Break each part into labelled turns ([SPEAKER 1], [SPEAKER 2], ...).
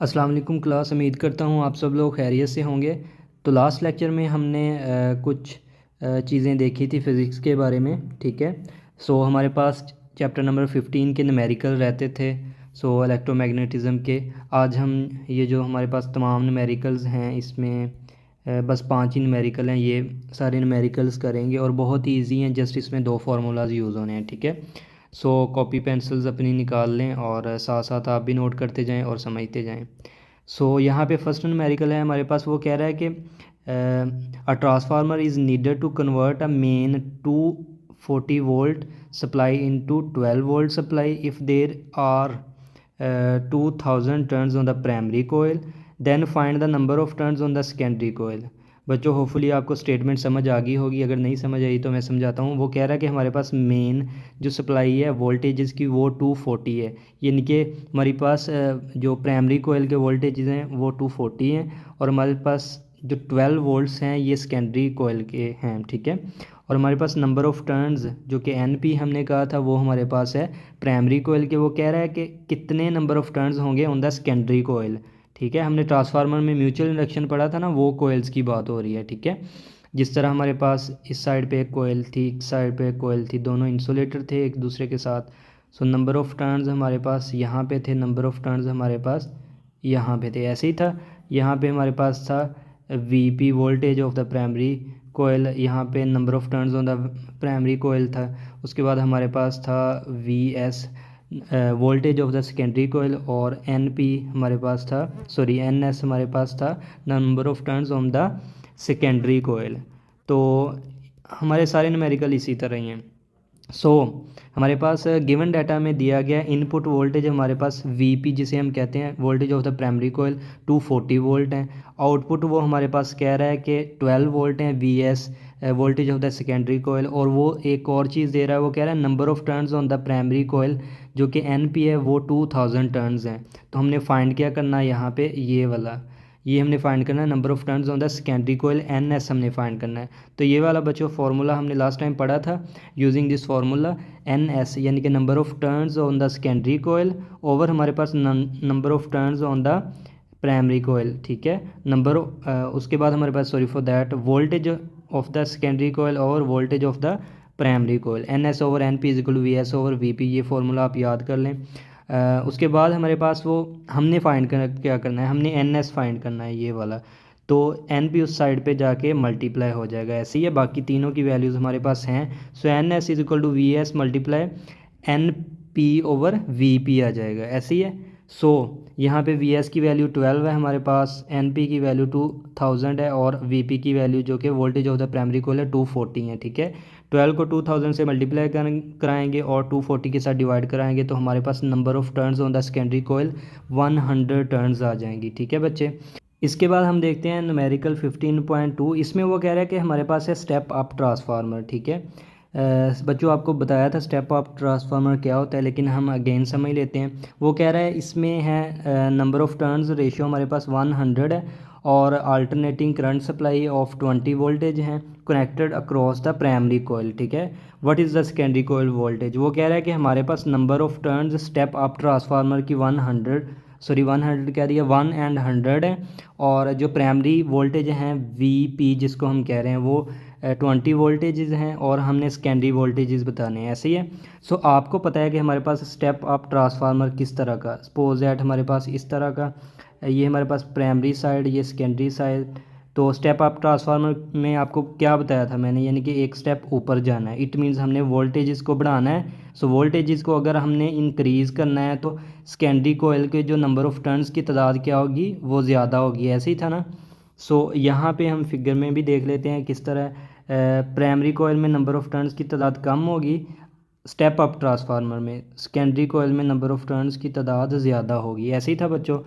[SPEAKER 1] अस्सलाम वालेकुम क्लास। उम्मीद करता हूँ आप सब लोग खैरियत से होंगे। तो लास्ट लेक्चर में हमने कुछ चीज़ें देखी थी फ़िज़िक्स के बारे में, ठीक है। सो हमारे पास चैप्टर नंबर 15 के न्यूमेरिकल रहते थे, सो इलेक्ट्रोमैग्नेटिज़म के। आज हम ये जो हमारे पास तमाम न्यूमेरिकल्स हैं इसमें बस 5 ही न्यूमेरिकल हैं, ये सारे न्यूमेरिकल्स करेंगे और बहुत ही ईजी हैं। जस्ट इसमें 2 फार्मूलाज यूज़ होने हैं, ठीक है। सो कॉपी पेंसिल्स अपनी निकाल लें और साथ साथ आप भी नोट करते जाएं और समझते जाएं। सो यहाँ पे फर्स्ट न्यूमेरिकल है हमारे पास, वो कह रहा है कि a transformer is needed to convert a main 240 volt supply into 12 volt supply if there are 2000 turns on the primary coil, then find the number of turns on the secondary coil. बच्चों hopefully आपको statement समझ आ गई होगी, अगर नहीं समझ आई तो मैं समझाता हूँ। वो कह रहा है कि हमारे पास मेन जो सप्लाई है वोल्टेज की वो 240 है, यानी कि हमारे पास जो प्राइमरी कोयल के वोल्टेज हैं वो 240 हैं और हमारे पास जो 12 वोल्ट्स हैं ये सेकेंडरी कोयल के हैं, ठीक है। और हमारे पास नंबर ऑफ़ टर्न्स जो कि एन पी हमने कहा था वो हमारे पास है प्राइमरी कोयल के। वो कह रहा है कि कितने नंबर ऑफ़ टर्न्स होंगे ऑन द सेकेंडरी कोयल, ठीक है। हमने ट्रांसफार्मर में म्यूचुअल इंडक्शन पढ़ा था ना, वो कोयल्स की बात हो रही है, ठीक है। जिस तरह हमारे पास इस साइड पे एक कोयल थी, इस साइड पे एक कोयल थी, दोनों इंसुलेटर थे एक दूसरे के साथ। सो नंबर ऑफ़ टर्न्स हमारे पास यहाँ पे थे, नंबर ऑफ़ टर्न्स हमारे पास यहाँ पे थे। ऐसे ही था, यहाँ पे हमारे पास था V P voltage of the primary coil, यहाँ पे number of turns on the primary coil था। उसके बाद हमारे पास था V S voltage of the secondary coil, और एन पी हमारे पास था, सॉरी एन एस हमारे पास था number of turns on the secondary coil. तो हमारे सारे न्यूमेरिकल इसी तरह ही हैं। हमारे पास गिवन डाटा में दिया गया इनपुट वोल्टेज हमारे पास वीपी जिसे हम कहते हैं voltage of the primary coil 240 volt हैं। आउटपुट वो हमारे पास कह रहा है कि 12 वोल्ट हैं VS voltage of the secondary coil. और वो एक और चीज़ दे रहा है, वो कह रहा है number of turns on the primary coil जो कि एन पी है वो 2000 टर्न्स हैं। तो हमने फाइंड क्या करना है यहाँ पे, ये वाला, ये हमने फाइंड करना है number of turns on the secondary coil, N S हमने फाइंड करना है। तो ये वाला बच्चों फार्मूला हमने लास्ट टाइम पढ़ा था। Using this formula N S यानी कि number of turns on the secondary coil over हमारे पास number of turns on the primary coil, ठीक है। उसके बाद हमारे पास, sorry for that, voltage of the secondary coil और voltage of the primary coil, N S over N P is equal V S over V P. ये formula आप याद कर लें। उसके बाद हमारे पास वो हमने फाइंड क्या करना है, हमने एन एस फाइंड करना है, ये वाला। तो एन पी उस साइड पे जाके मल्टीप्लाई हो जाएगा, ऐसे ही है। बाकी तीनों की वैल्यूज़ हमारे पास हैं। So N S is equal to V S multiply N P over V P आ जाएगा, ऐसे ही है। यहाँ पे वी एस की वैल्यू 12 है हमारे पास, एन पी की वैल्यू 2000 है और वी पी की वैल्यू जो कि voltage of the primary coil है 240 है, ठीक है। 12 को 2000 से मल्टीप्लाई कराएंगे और 240 के साथ डिवाइड कराएंगे तो हमारे पास number of turns on the secondary coil 100 turns आ जाएंगी, ठीक है बच्चे। इसके बाद हम देखते हैं न्यूमेरिकल 15.2। इसमें वो कह रहा है कि हमारे पास है स्टेप अप ट्रांसफार्मर, ठीक है। बच्चों आपको बताया था स्टेप अप ट्रांसफार्मर क्या होता है, लेकिन हम अगेन समझ लेते हैं। वो कह रहा है इसमें है नंबर ऑफ़ टर्न्स रेशियो हमारे पास 100 है और alternating current supply of 20 voltage हैं connected across the primary coil, ठीक है। What is the secondary coil voltage. वो कह रहा है कि हमारे पास number of turns step up transformer की 100 कह दिया 1 एंड 100 है। और जो प्राइमरी वोल्टेज हैं वी पी जिसको हम कह रहे हैं वो 20 वोल्टेजेस हैं और हमने सेकेंडरी वोल्टेजेस बताने हैं, ऐसे ही है। आपको पता है कि हमारे पास स्टेप अप ट्रांसफार्मर किस तरह का, सपोज दैट हमारे पास इस तरह का, ये हमारे पास प्राइमरी साइड, ये सेकेंडरी साइड। तो स्टेप अप ट्रांसफार्मर में आपको क्या बताया था मैंने, यानी कि एक स्टेप ऊपर जाना है। इट मीन्स हमने वोल्टेजेस को बढ़ाना है। वोल्टेजेस को अगर हमने इंक्रीज़ करना है तो सेकेंडरी कोयल के जो नंबर ऑफ़ टर्न्स की तादाद क्या होगी, वो ज़्यादा होगी, ऐसे ही था ना। यहाँ पे हम फिगर में भी देख लेते हैं किस तरह प्राइमरी कोयल में नंबर ऑफ़ टर्न्स की तादाद कम होगी, स्टेप अप ट्रांसफार्मर में सेकेंडरी कोयल में नंबर ऑफ़ टर्न्स की तादाद ज़्यादा होगी, ऐसे ही था बच्चों।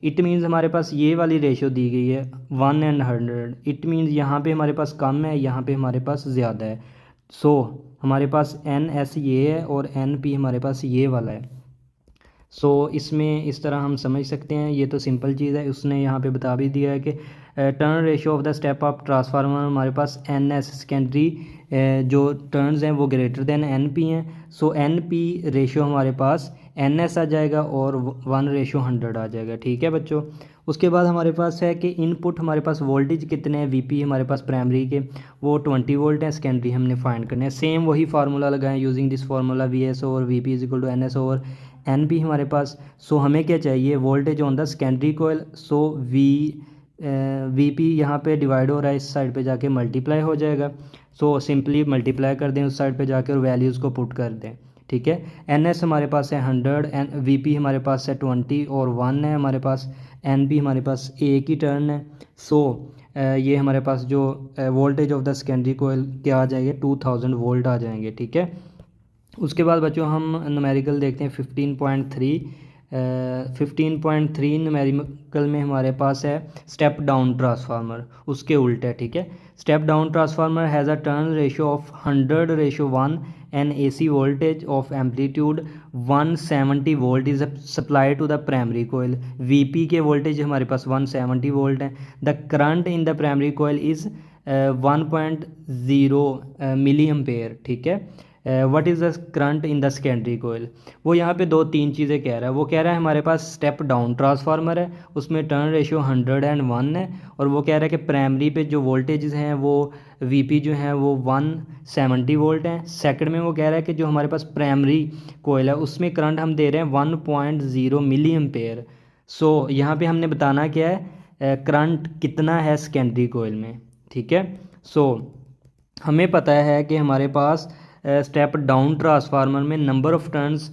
[SPEAKER 1] इट मीन्स हमारे पास ये वाली रेशो दी गई है 1 एंड 100। इट मीन्स यहाँ पे हमारे पास कम है, यहाँ पे हमारे पास ज़्यादा है। हमारे पास एन एस ये है और एन पी हमारे पास ये वाला है। इसमें इस तरह हम समझ सकते हैं, ये तो सिंपल चीज़ है। उसने यहाँ पे बता भी दिया है कि turn ratio of the step up transformer हमारे पास एन एस सेकेंडरी जो टर्न्स हैं वो ग्रेटर देन एन पी हैं। एन पी रेशियो हमारे पास NS आ जाएगा और 1:100 आ जाएगा। ठीक है बच्चों। उसके बाद हमारे पास है कि इनपुट हमारे पास वोल्टेज कितने हैं, VP हमारे पास प्राइमरी के वो 20 वोल्ट हैं, सेकेंडरी हमने फाइंड करने हैं। सेम वही फार्मूला लगाएं using this formula VS over VP is equal to NS over NP हमारे पास। सो हमें क्या चाहिए, voltage on the secondary coil. So VP यहाँ पे डिवाइड हो रहा है, इस साइड पे जाके मल्टीप्लाई हो जाएगा। सो सिंपली मल्टीप्लाई कर दें उस साइड पे जाके और वैल्यूज़ को पुट कर दें। ठीक है। NS हमारे पास है 100, VP हमारे पास है 20 और 1 है हमारे पास। NP हमारे पास एक ही टर्न है। सो ये हमारे पास जो voltage of the secondary coil क्या आ जाएंगे, 2000 वोल्ट आ जाएंगे। ठीक है। उसके बाद बच्चों हम न्यूमेरिकल देखते हैं 15.3। 15.3 न्यूमेरिकल में हमारे पास है स्टेप डाउन ट्रांसफार्मर, उसके उल्टे। ठीक है। Step down transformer has a turn ratio of 100:1 and AC voltage of amplitude 170 volt is supply to the primary coil. VP के वोल्टेज हमारे पास 170 वोल्ट हैं। The current in the primary coil is 1.0 milliampere. ठीक है। What is the current in the secondary coil. वो यहाँ पे 2-3 चीज़ें कह रहा है। वो कह रहा है हमारे पास स्टेप डाउन ट्रांसफार्मर है, उसमें टर्न रेशियो 101 है, और वो कह रहा है कि प्राइमरी पे जो वोल्टेजेस हैं वो VP जो हैं वो 170 वोल्ट हैं। सेकंड में वो कह रहा है कि जो हमारे पास प्राइमरी कोयल है उसमें करंट हम दे रहे हैं 1.0 मिली एम्पेयर। सो यहाँ पे हमने बताना क्या है, करंट कितना है सेकेंडरी कोयल में। ठीक है। सो हमें पता है कि हमारे पास स्टेप डाउन ट्रांसफार्मर में नंबर ऑफ़ टर्न्स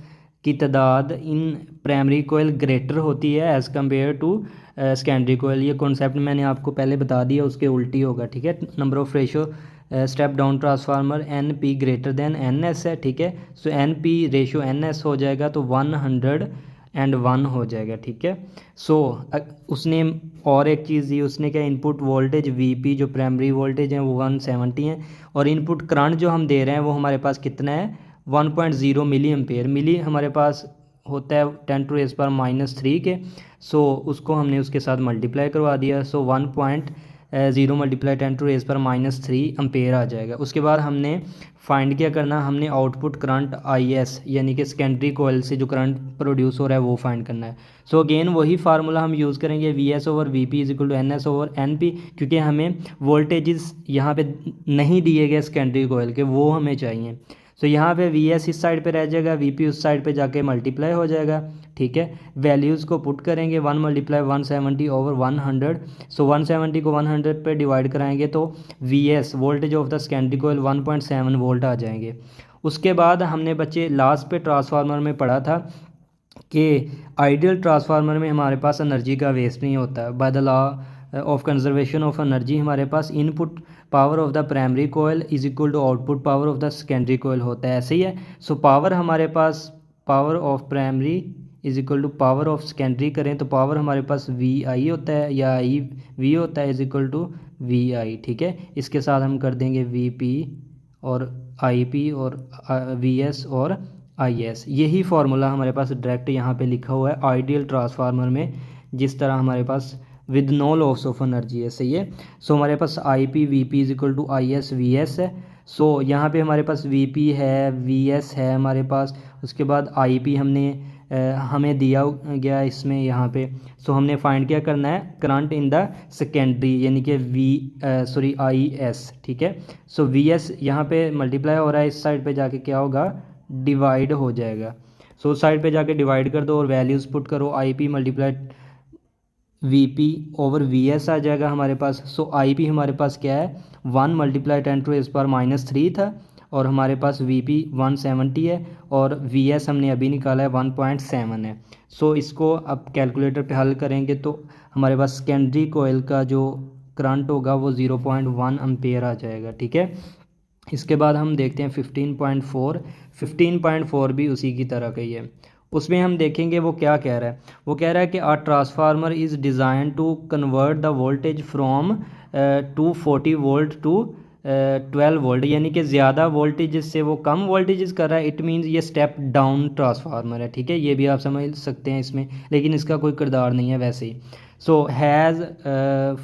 [SPEAKER 1] की तादाद इन प्राइमरी कोयल ग्रेटर होती है as compare to secondary coil. ये कॉन्सेप्ट मैंने आपको पहले बता दिया, उसके उल्टी होगा। ठीक है। Number of ratio step down transformer NP greater than NS है। ठीक है। सो NP रेशो NS हो जाएगा तो 101 हो जाएगा। ठीक है। सो उसने और एक चीज़ दी, उसने क्या, इनपुट वोल्टेज VP जो प्राइमरी वोल्टेज है वो 170 है, और इनपुट करंट जो हम दे रहे हैं वो हमारे पास कितना है, 1.0 मिली एम्पेयर। मिली हमारे पास होता है 10⁻³ के। सो उसको हमने उसके साथ मल्टीप्लाई करवा दिया। सो 1.0 मल्टीप्लाई 10⁻³ एम्पेयर आ जाएगा। उसके बाद हमने फाइंड क्या करना, हमने आउटपुट करंट IS यानी कि सेकेंडरी कोयल से जो करंट प्रोड्यूस हो रहा है वो फाइंड करना है। सो अगेन वही फार्मूला हम यूज़ करेंगे, VS over VP is equal to NS over NP, क्योंकि हमें वोल्टेजेस यहाँ पे नहीं दिए गए सेकेंडरी कोयल के, वो हमें चाहिए। सो यहाँ पे VS इस साइड पे रह जाएगा, VP उस साइड पे जाके मल्टीप्लाई हो जाएगा। ठीक है। वैल्यूज़ को पुट करेंगे, 1 × 170 ओवर 100। सो 170 को 100 पे डिवाइड कराएंगे तो VS voltage of the secondary coil 1.7 volt आ जाएंगे। उसके बाद हमने बच्चे लास्ट पे ट्रांसफार्मर में पढ़ा था कि आइडियल ट्रांसफार्मर में हमारे पास एनर्जी का वेस्ट नहीं होता। By the law of conservation of energy हमारे पास input power of the primary coil is equal to output power of the secondary coil होता है, ऐसे ही है। सो पावर हमारे पास, power of primary is equal to power of secondary करें तो पावर हमारे पास VI होता है, या IV होता है, इज इक्वल टू VI। ठीक है। इसके साथ हम कर देंगे VP और IP और VS और IS। यही फार्मूला हमारे पास डायरेक्ट यहाँ पे लिखा हुआ है आइडियल ट्रांसफार्मर में, जिस तरह हमारे पास with no loss of energy है। सही है। सो हमारे पास IP VP is equal to IS VS है। सो यहाँ पे हमारे पास VP है, VS है हमारे पास। उसके बाद IP हमने हमें दिया गया इसमें यहाँ पे। सो हमने फाइंड क्या करना है, करंट इन द सेकेंडरी यानी कि IS। ठीक है। सो VS यहाँ पे मल्टीप्लाई हो रहा है, इस साइड पे जाके क्या होगा, डिवाइड हो जाएगा। सो साइड पे जाके डिवाइड कर दो और वैल्यूज़ पुट करो, IP multiply VP over VS आ जाएगा हमारे पास। सो IP हमारे पास क्या है, 1 × 10⁻³ था, और हमारे पास VP 170 है, और VS हमने अभी निकाला है 1.7 है। सो इसको अब कैलकुलेटर पे हल करेंगे तो हमारे पास सेकेंडरी कोयल का जो करंट होगा वो 0.1 एम्पेयर आ जाएगा। ठीक है। इसके बाद हम देखते हैं 15.4। 15.4 भी उसी की तरह का ही है। उसमें हम देखेंगे वो क्या कह रहा है। वो कह रहा है कि a transformer is design to convert the voltage from 240 volt to 12 volt, यानी कि ज़्यादा वोल्टेज से वो कम वोल्टेज कर रहा है। इट मीन्स ये स्टेप डाउन ट्रांसफार्मर है। ठीक है। ये भी आप समझ सकते हैं इसमें, लेकिन इसका कोई किरदार नहीं है वैसे ही। So has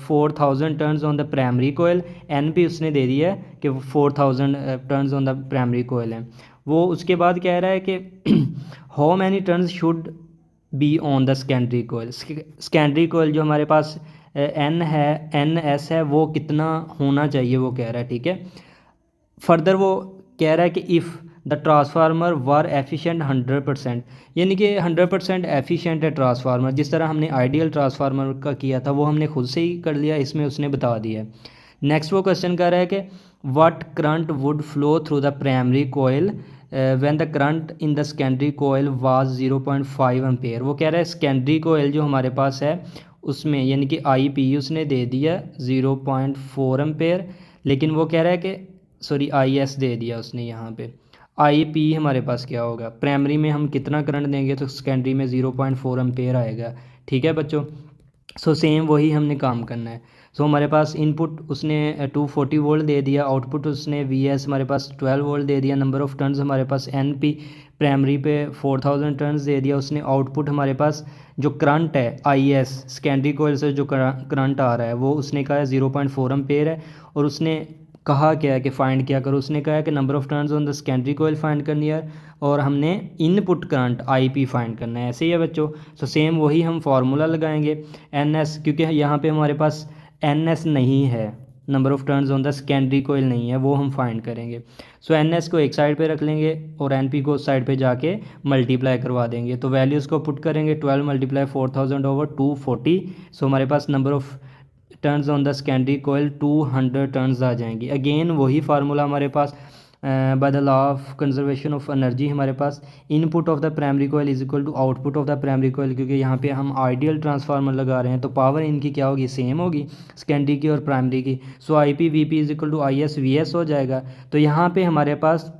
[SPEAKER 1] 4000 turns on the primary coil. NP उसने दे दिया है कि 4000 turns on the primary coil है। वो उसके बाद कह रहा है कि how many turns should be on the secondary coil. Secondary coil जो हमारे पास एन है, एन एस है, वो कितना होना चाहिए वो कह रहा है, ठीक है। फर्दर वो कह रहा है कि if the transformer were efficient 100%, यानी कि 100% एफिशिएंट है ट्रांसफार्मर। जिस तरह हमने आइडियल ट्रांसफार्मर का किया था वो हमने खुद से ही कर लिया, इसमें उसने बता दिया है। नेक्स्ट वो क्वेश्चन कर रहा है कि what current would flow through the primary coil when the current in the secondary coil was 0.5 ampere. वो कह रहा है सेकेंडरी कोयल जो हमारे पास है उसमें, यानी कि आई पी उसने दे दिया 0.4 एम्पेयर, लेकिन वो कह रहा है कि सॉरी आई एस दे दिया उसने यहाँ पे। आई पी हमारे पास क्या होगा, प्राइमरी में हम कितना करंट देंगे तो सेकेंडरी में 0.4 एम्पेयर आएगा, ठीक है बच्चों। सो सेम वही हमने काम करना है। सो हमारे पास इनपुट उसने 240 वोल्ट दे दिया, आउटपुट उसने वी एस हमारे पास 12 वोल्ट दे दिया, नंबर ऑफ़ टर्न्स हमारे पास एन पी प्राइमरी पे 4000 टर्न्स दे दिया उसने। आउटपुट हमारे पास जो करंट है आई एस सेकेंडरी कोयल से जो करंट आ रहा है वो उसने कहा है 0.4 एम्पेयर है, और उसने कहा क्या है कि फ़ाइंड क्या करो, उसने कहा है कि number of turns on the secondary coil find करनी है, और हमने input current I P find करना है। ऐसे ही है बच्चों। सो सेम वही हम फार्मूला लगाएंगे एन एस, क्योंकि यहाँ पे हमारे पास एन एस नहीं है, number of turns on the secondary coil नहीं है, वो हम फाइंड करेंगे। सो एन एस को एक साइड पे रख लेंगे और एन पी को उस साइड पे जाके मल्टीप्लाई करवा देंगे। तो वैल्यूज़ को पुट करेंगे 12 मल्टीप्लाई 4000 ओवर 240। सो हमारे पास number of turns on the secondary coil 200 turns आ जाएंगी। अगेन वही फार्मूला हमारे पास by the law of conservation of energy हमारे पास input of the primary coil is equal to output of the primary coil, क्योंकि यहाँ पे हम आइडियल ट्रांसफार्मर लगा रहे हैं तो पावर इनकी क्या होगी, सेम होगी सेकेंडरी की और प्राइमरी की। So I P V P is equal to I S V S हो जाएगा। तो यहाँ पे हमारे पास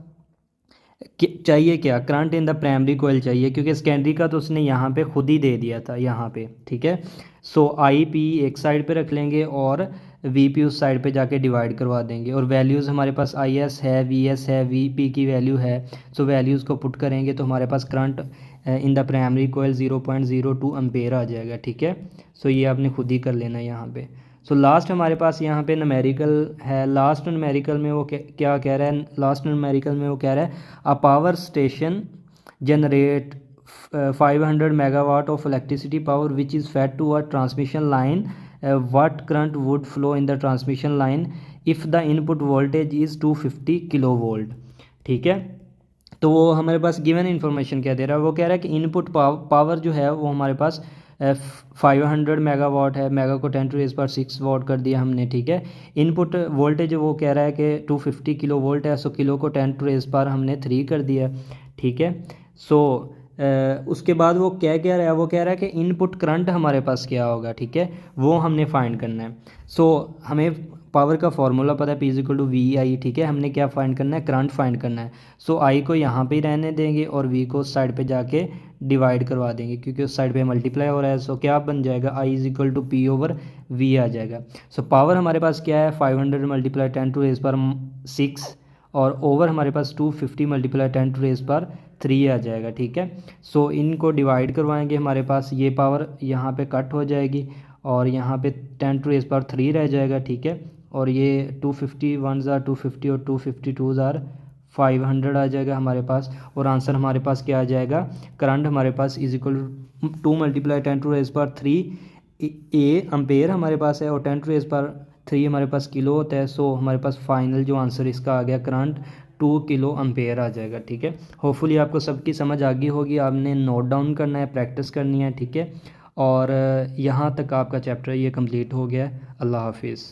[SPEAKER 1] चाहिए क्या, current in the primary coil चाहिए, क्योंकि सेकेंडरी का तो उसने यहाँ पे खुद ही दे दिया था यहाँ पे, ठीक है। सो आई पी एक साइड पे रख लेंगे और वी पी उस साइड पे जाके डिवाइड करवा देंगे, और वैल्यूज़ हमारे पास आई एस है, वी एस है, वी पी की वैल्यू है। सो वैल्यूज़ को पुट करेंगे तो हमारे पास current in the primary coil 0.02 ampere आ जाएगा, ठीक है। सो ये आपने खुद ही कर लेना है यहाँ पे। सो लास्ट हमारे पास यहाँ पे न्यूमेरिकल है। लास्ट न्यूमेरिकल में वो क्या कह रहा है, लास्ट न्यूमेरिकल में वो कह रहा है a power station generate 500 megawatt of electricity power which is fed to a transmission line, what current would flow in the transmission line if the input voltage is 250 kilovolt, ठीक है। तो वो हमारे पास गिवन इन्फॉर्मेशन क्या दे रहा है, वो कह रहा है कि इनपुट पावर जो है वो हमारे पास 500 मेगावाट है, मेगा को 10⁻⁶ वाट कर दिया हमने, ठीक है। इनपुट वोल्टेज वो कह रहा है कि 250 किलो वोल्ट है, सो किलो को 10⁻³ हमने 3 कर दिया, ठीक है। सो उसके बाद वो क्या कह रहा है, वो कह रहा है कि इनपुट करंट हमारे पास क्या होगा, ठीक है, वो हमने फाइंड करना है। सो हमें पावर का फॉर्मूला पता है, P is equal to V I, ठीक है। हमने क्या फाइंड करना है, करंट फाइंड करना है। सो आई को यहाँ पे ही रहने देंगे और वी को उस साइड पे जाके डिवाइड करवा देंगे, क्योंकि उस साइड पे मल्टीप्लाई हो रहा है। सो क्या बन जाएगा, I is equal to P over V आ जाएगा। सो पावर हमारे पास क्या है, 500 मल्टीप्लाई 10⁻⁶, और ओवर हमारे पास 250 मल्टीप्लाई 10⁻³ आ जाएगा, ठीक है। सो इनको डिवाइड करवाएंगे, हमारे पास ये पावर यहाँ पे कट हो जाएगी और यहाँ पे 10⁻³ रह जाएगा, ठीक है। और ये 250 1 ज़ार 250 और 250 2 ज़ार 500 आ जाएगा हमारे पास, और आंसर हमारे पास क्या आ जाएगा, करंट हमारे पास is equal 2 multiply 10⁻³ A ampere हमारे पास है, और 10⁻³ हमारे पास किलो होता है। सो हमारे पास फाइनल जो आंसर इसका आ गया करंट 2 किलो अम्पेयर आ जाएगा, ठीक है। होपफुली आपको सबकी समझ आ गई होगी, आपने नोट डाउन करना है, प्रैक्टिस करनी है, ठीक है। और यहाँ तक आपका चैप्टर ये कंप्लीट हो गया है। अल्लाह हाफिज़।